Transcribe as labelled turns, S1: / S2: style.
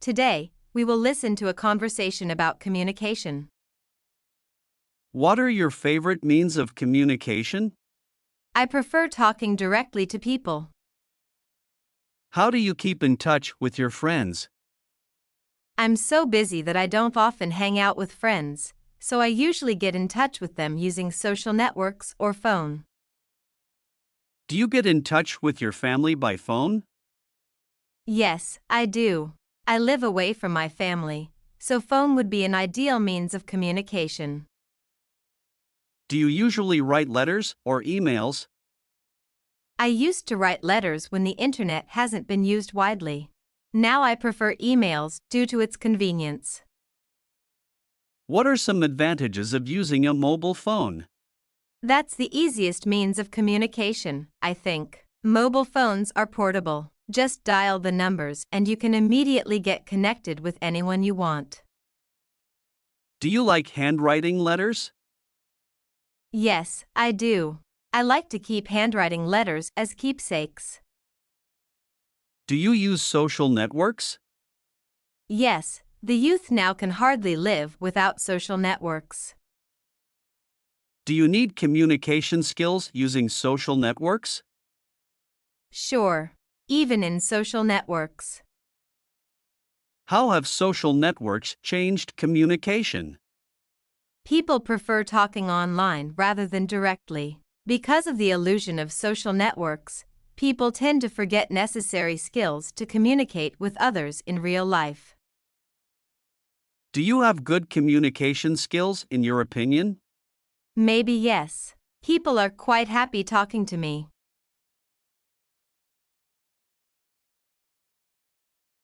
S1: Today, we will listen to a conversation about communication.
S2: What are your favorite means of communication?
S1: I prefer talking directly to people.
S2: How do you keep in touch with your friends?
S1: I'm so busy that I don't often hang out with friends, so I usually get in touch with them using social networks or phone.
S2: Do you get in touch with your family by phone?
S1: Yes, I do. I live away from my family, so phone would be an ideal means of communication.
S2: Do you usually write letters or emails?
S1: I used to write letters when the internet hasn't been used widely. Now I prefer emails due to its convenience.
S2: What are some advantages of using a mobile phone?
S1: That's the easiest means of communication, I think. Mobile phones are portable. Just dial the numbers and you can immediately get connected with anyone you want.
S2: Do you like handwriting letters?
S1: Yes, I do. I like to keep handwriting letters as keepsakes.
S2: Do you use social networks?
S1: Yes, the youth now can hardly live without social networks.
S2: Do you need communication skills using social networks?
S1: Sure, even in social networks.
S2: How have social networks changed communication?
S1: People prefer talking online rather than directly. Because of the illusion of social networks, people tend to forget necessary skills to communicate with others in real life.
S2: Do you have good communication skills in your opinion?
S1: Maybe yes. People are quite happy talking to me.